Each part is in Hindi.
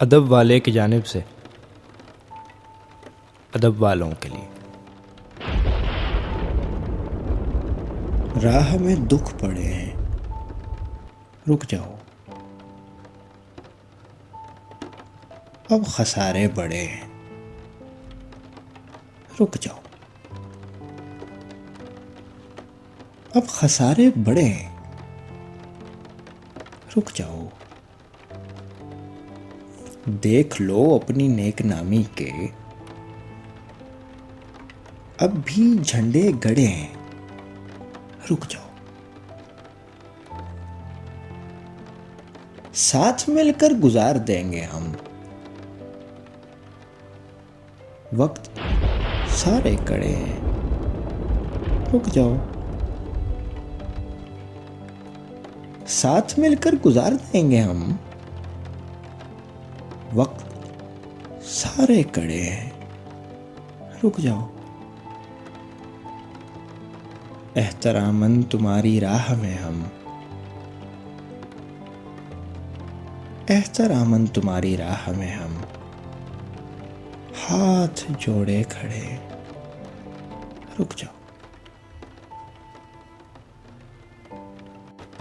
अदब वाले की जानिब से अदब वालों के लिए। राह में दुख पड़े हैं, रुक जाओ। अब खसारे बड़े हैं, रुक जाओ। अब खसारे बड़े हैं, रुक जाओ। देख लो अपनी नेकनामी के अब भी झंडे गड़े हैं, रुक जाओ। साथ मिलकर गुजार देंगे हम, वक्त सारे कड़े हैं, रुक जाओ। साथ मिलकर गुजार देंगे हम, वक्त सारे कड़े हैं, रुक जाओ। एहतरामन तुम्हारी राह में हम, एहतरामन तुम्हारी राह में हम हाथ जोड़े खड़े, रुक जाओ।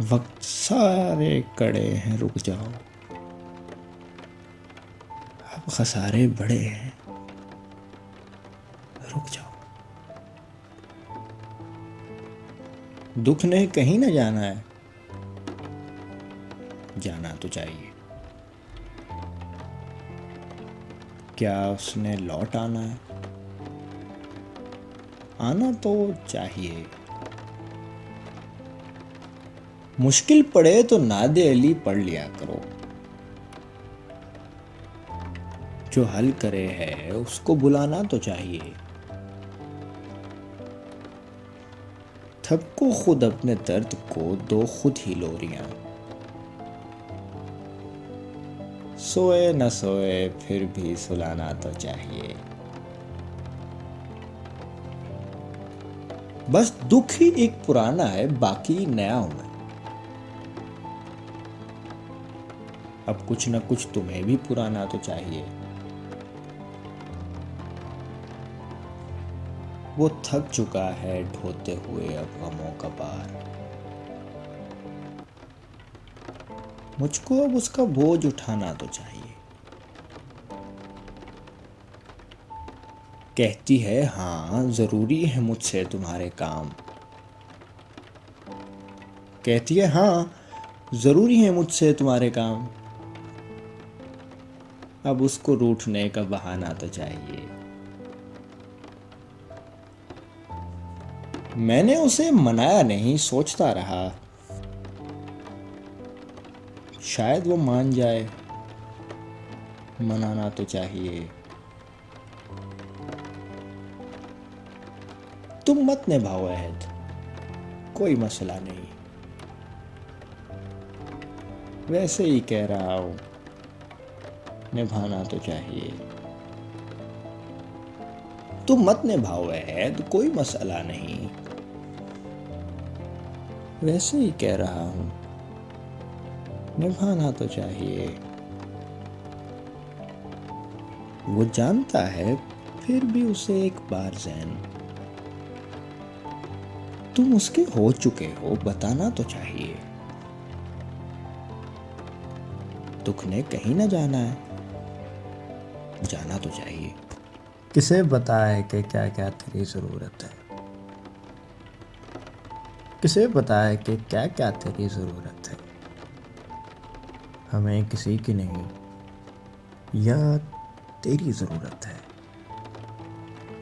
वक्त सारे कड़े हैं, रुक जाओ। अब खसारे बड़े हैं, रुक जाओ। दुख ने कहीं न जाना है, जाना तो चाहिए। क्या उसने लौट आना है? आना तो चाहिए। मुश्किल पड़े तो नादे अली पढ़ लिया करो। जो हल करे है उसको बुलाना तो चाहिए। सबको खुद अपने दर्द को दो खुद ही लोरियां। सोए न सोए फिर भी सुलाना तो चाहिए। बस दुख ही एक पुराना है, बाकी नया हूं मैं। अब कुछ न कुछ तुम्हें भी पुराना तो चाहिए। वो थक चुका है ढोते हुए अब गमों का भार। मुझको अब उसका बोझ उठाना तो चाहिए। कहती है हाँ जरूरी है मुझसे तुम्हारे काम। कहती है हाँ जरूरी है मुझसे तुम्हारे काम। अब उसको रूठने का बहाना तो चाहिए। मैंने उसे मनाया नहीं, सोचता रहा शायद वो मान जाए। मनाना तो चाहिए। तुम मत निभाओ अहद, कोई मसला नहीं। वैसे ही कह रहा हूं, निभाना तो चाहिए। तुम मत निभाओ अहद, कोई मसला नहीं। वैसे ही कह रहा हूं, निभाना तो चाहिए। वो जानता है फिर भी उसे एक बार ज़ैन। तुम उसके हो चुके हो, बताना तो चाहिए। दुख ने कहीं ना जाना है, जाना तो चाहिए। किसे बताए कि क्या क्या तेरी ज़रूरत है। किसे बताए कि क्या क्या तेरी ज़रूरत है। हमें किसी की नहीं, या तेरी ज़रूरत है।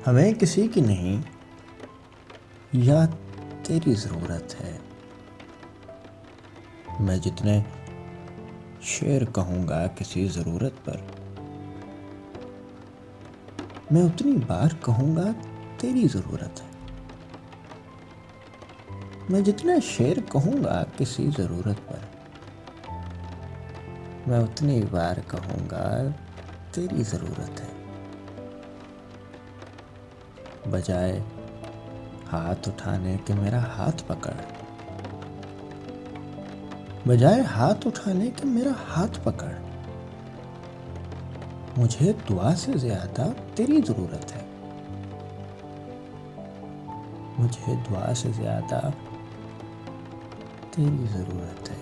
हमें किसी की नहीं, या तेरी ज़रूरत है। मैं जितने शेर कहूँगा किसी ज़रूरत पर, मैं उतनी बार कहूँगा तेरी ज़रूरत है। मैं जितने शेर कहूँगा किसी ज़रूरत पर, मैं उतनी बार कहूँगा तेरी ज़रूरत है। बजाय हाथ उठाने के मेरा हाथ पकड़, बजाय हाथ उठाने के मेरा हाथ पकड़। मुझे दुआ से ज्यादा तेरी जरूरत है। मुझे दुआ से ज्यादा तेरी जरूरत है।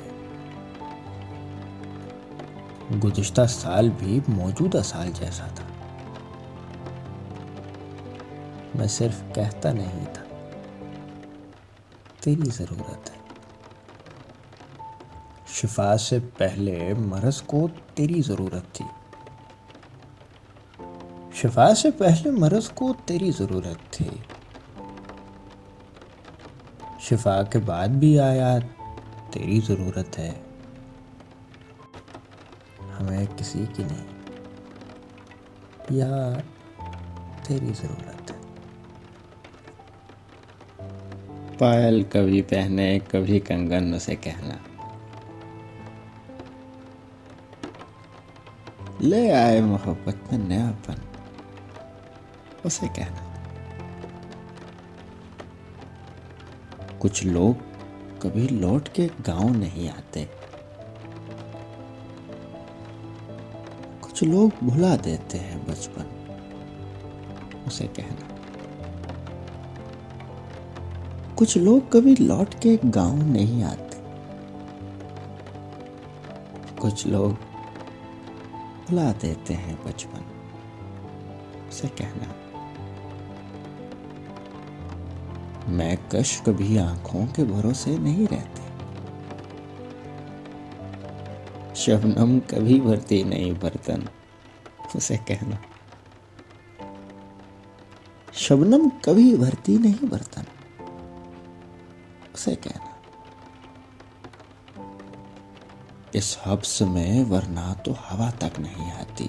गुज़िश्ता साल भी मौजूदा साल जैसा था। मैं सिर्फ कहता नहीं था, तेरी जरूरत है। शिफा से पहले मरज को तेरी जरूरत थी। शिफा से पहले मरज को तेरी जरूरत थी। शिफा के बाद भी आया तेरी जरूरत है। हमें किसी की नहीं, या तेरी जरूरत है। पायल कभी पहने कभी कंगन, उसे कहना। ले आए मोहब्बत में नयापन, उसे कहना। कुछ लोग कभी लौट के गांव नहीं आते। कुछ लोग भुला देते हैं बचपन, उसे कहना। कुछ लोग कभी लौट के गांव नहीं आते। कुछ लोग भुला देते हैं बचपन, उसे कहना। मैं कश कभी आंखों के भरोसे नहीं रहती। शबनम कभी भरती नहीं बर्तन, उसे कहना। शबनम कभी भरती नहीं बर्तन, उसे कहना। इस हब्स में वरना तो हवा तक नहीं आती।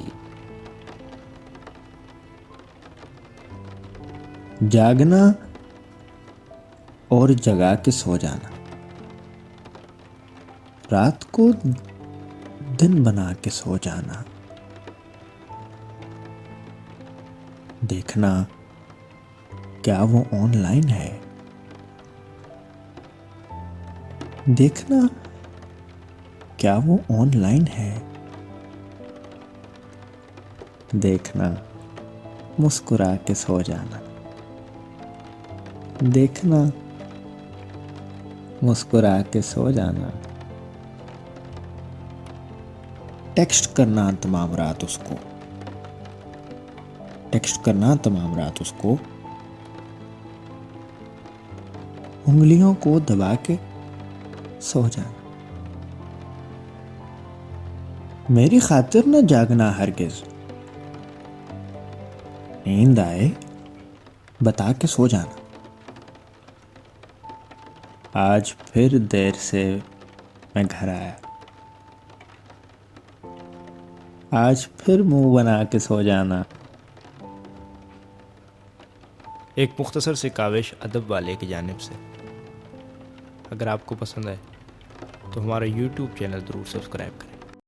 जागना और जगा के सो जाना, रात को दिन बना के सो जाना। देखना क्या वो ऑनलाइन है। देखना क्या वो ऑनलाइन है। देखना मुस्कुरा के सो जाना। देखना मुस्कुरा के सो जाना। टेक्स्ट करना तमाम रात उसको। टेक्स्ट करना तमाम रात उसको। उंगलियों को दबा के सो जाना। मेरी खातिर न जागना हरगिज। नींद आए बता के सो जाना। आज फिर देर से मैं घर आया। आज फिर मुंह बना के सो जाना। एक मुख्तसर से काविश अदब वाले की जानिब से। अगर आपको पसंद आए तो हमारा YouTube चैनल ज़रूर सब्सक्राइब करें।